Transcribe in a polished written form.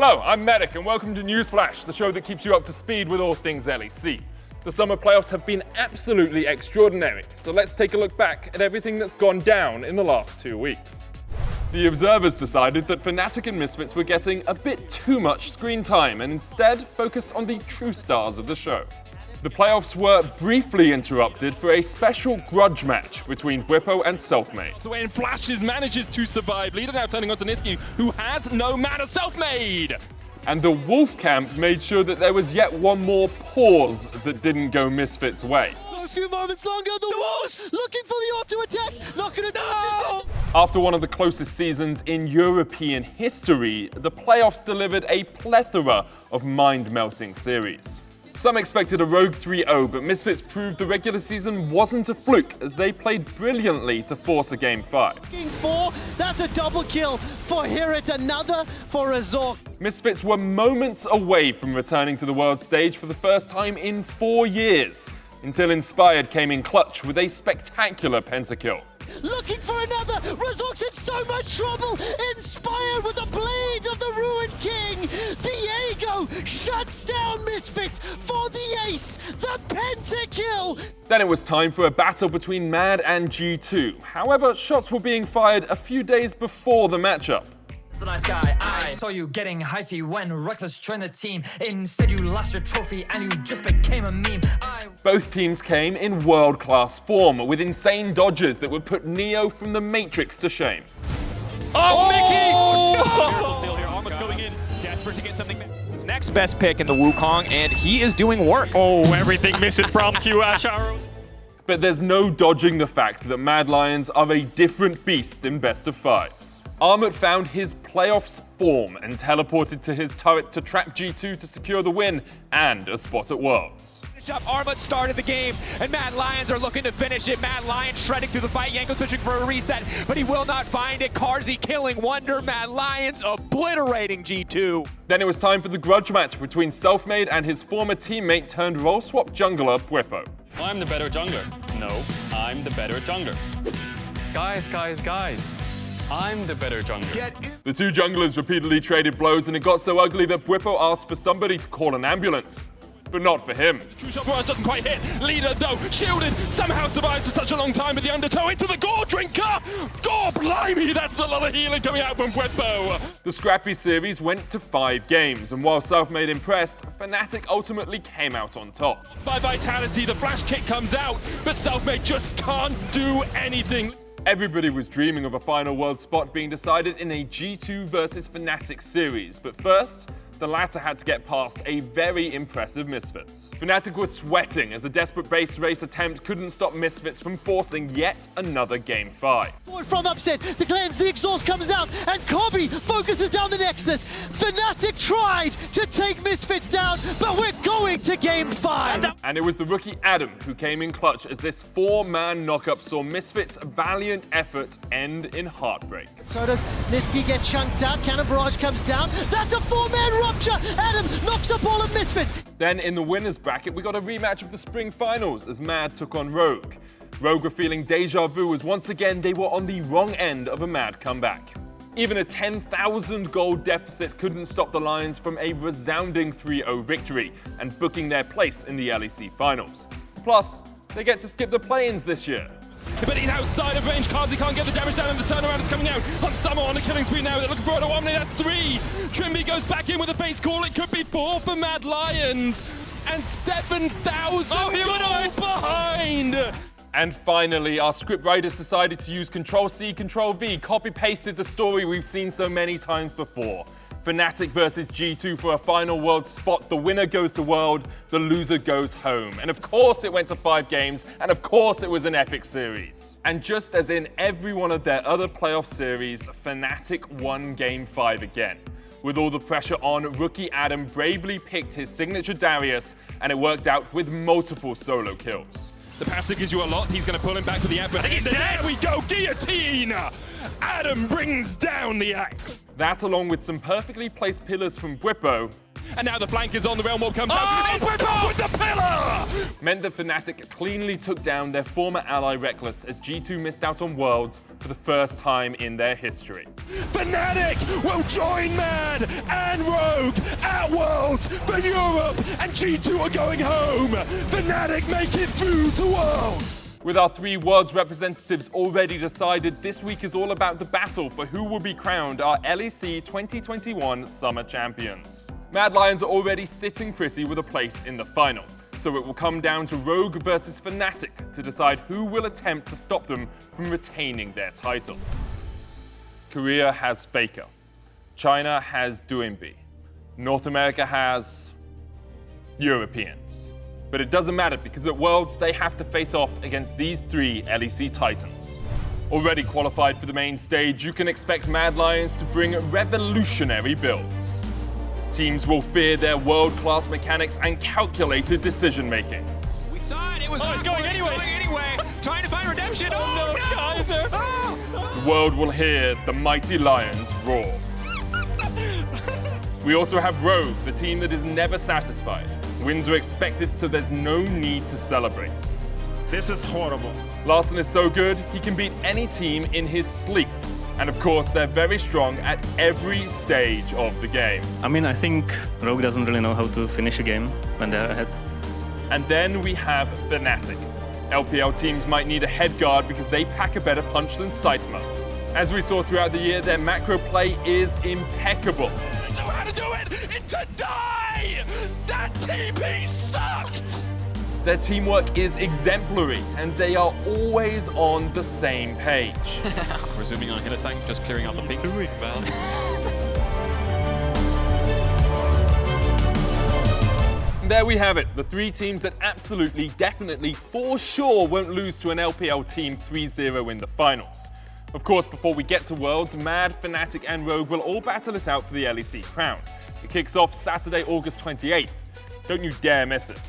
Hello, I'm Medic, and welcome to Newsflash, the show that keeps you up to speed with all things LEC. The summer playoffs have been absolutely extraordinary, so let's take a look back at everything that's gone down in the last 2 weeks. The observers decided that Fnatic and Misfits were getting a bit too much screen time and instead focused on the true stars of the show. The playoffs were briefly interrupted for a special grudge match between Bwipo and Selfmade. When Flashes manages to survive, leader now turning on to Niski, who has no mana. Selfmade! And the Wolf Camp made sure that there was yet one more pause that didn't go Misfits' way. A few moments longer, the Wolves looking for the auto attacks, not gonna do it. After one of the closest seasons in European history, the playoffs delivered a plethora of mind-melting series. Some expected a Rogue 3-0, but Misfits proved the regular season wasn't a fluke as they played brilliantly to force a Game 5. Game 4, that's a double kill for Hirit, another for Azor. Misfits were moments away from returning to the world stage for the first time in 4 years, until Inspired came in clutch with a spectacular pentakill. Looking for another, Razor's in so much trouble, Inspired with the blade of the Ruined King. Viego shuts down Misfits for the ace, the pentakill. Then it was time for a battle between Mad and G2. However, shots were being fired a few days before the matchup. A nice guy. I saw you getting hyphy when Reckless joined the team. Instead you lost your trophy and you just became a meme. Both teams came in world-class form with insane dodges that would put Neo from the Matrix to shame. Oh, Mickey! No! Still here, Armut going in, desperate to get something. His next best pick in the Wukong, and he is doing work. Oh, everything misses from Q Asharo. But there's no dodging the fact that Mad Lions are a different beast in best of fives. Armut found his playoffs form and teleported to his turret to trap G2 to secure the win and a spot at Worlds. Armut started the game, and Mad Lions are looking to finish it. Mad Lions shredding through the fight. Yanko switching for a reset, but he will not find it. Carzzy killing Wonder. Mad Lions obliterating G2. Then it was time for the grudge match between Selfmade and his former teammate turned role swap jungler, Bwipo. I'm the better jungler. No, I'm the better jungler. Guys. I'm the better jungler. The two junglers repeatedly traded blows, and it got so ugly that Bwipo asked for somebody to call an ambulance. But not for him. True shot for us doesn't quite hit. Leader, though, shielded, somehow survives for such a long time with the undertow into the Gore Drinker. Gore blimey, that's a lot of healing coming out from Bwipo. The scrappy series went to 5 games, and while Selfmade impressed, Fnatic ultimately came out on top. By Vitality, the flash kick comes out, but Selfmade just can't do anything. Everybody was dreaming of a final world spot being decided in a G2 versus Fnatic series, but first, the latter had to get past a very impressive Misfits. Fnatic was sweating as a desperate base race attempt couldn't stop Misfits from forcing yet another Game 5. Forward from upset, the cleanse, the exhaust comes out, and Kobe focuses down the Nexus. Fnatic tried to take Misfits down, but we're going to Game 5. And it was the rookie Adam who came in clutch as this 4-man knockup saw Misfits' valiant effort end in heartbreak. So does Niski get chunked out, Cannon Barrage comes down, that's a 4-man rupture! Adam knocks up all of Misfits! Then in the winners bracket, we got a rematch of the spring finals as Mad took on Rogue. Rogue were feeling deja vu as once again they were on the wrong end of a Mad comeback. Even a 10,000 gold deficit couldn't stop the Lions from a resounding 3-0 victory and booking their place in the LEC finals. Plus, they get to skip the play-ins this year. But he's outside of range. Carzzy can't get the damage down, and the turnaround is coming out on Summer on the killing spree now. They're looking for an one, that's 3. Trimby goes back in with a base call. It could be 4 for Mad Lions. And 7,000 gold behind. And finally, our scriptwriters decided to use Control-C, Control-V, copy-pasted the story we've seen so many times before. Fnatic versus G2 for a final world spot. The winner goes to World, the loser goes home. And of course it went to 5 games, and of course it was an epic series. And just as in every one of their other playoff series, Fnatic won Game 5 again. With all the pressure on, rookie Adam bravely picked his signature Darius, and it worked out with multiple solo kills. The passive gives you a lot. He's going to pull him back with the app. I think he's dead. There we go. Guillotine. Adam brings down the axe. That, along with some perfectly placed pillars from Bwipo, And now the flank is on, the Realm Orb comes out. It's off with the pillar! Meant that Fnatic cleanly took down their former ally Reckless as G2 missed out on Worlds for the first time in their history. Fnatic will join Mad and Rogue at Worlds for Europe, and G2 are going home. Fnatic make it through to Worlds. With our 3 Worlds representatives already decided, this week is all about the battle for who will be crowned our LEC 2021 Summer Champions. Mad Lions are already sitting pretty with a place in the final, so it will come down to Rogue versus Fnatic to decide who will attempt to stop them from retaining their title. Korea has Faker. China has Duinbi. North America has Europeans. But it doesn't matter because at Worlds they have to face off against these 3 LEC Titans. Already qualified for the main stage, you can expect Mad Lions to bring revolutionary builds. Teams will fear their world-class mechanics and calculated decision-making. We saw it. It was it's going anyway. Trying to find redemption. Oh no, Kaiser! The world will hear the mighty Lions roar. We also have Rogue, the team that is never satisfied. Wins are expected, so there's no need to celebrate. This is horrible. Larson is so good, he can beat any team in his sleep. And of course, they're very strong at every stage of the game. I mean, I think Rogue doesn't really know how to finish a game when they're ahead. And then we have Fnatic. LPL teams might need a head guard because they pack a better punch than Saitama. As we saw throughout the year, their macro play is impeccable. They know how to do it! It's a die! That TP sucked! Their teamwork is exemplary, and they are always on the same page. Resuming on Hidesang, just clearing out the pink. Doing, man. There we have it, the 3 teams that absolutely, definitely, for sure won't lose to an LPL team 3-0 in the finals. Of course, before we get to Worlds, Mad, Fnatic and Rogue will all battle it out for the LEC crown. It kicks off Saturday, August 28th. Don't you dare miss it.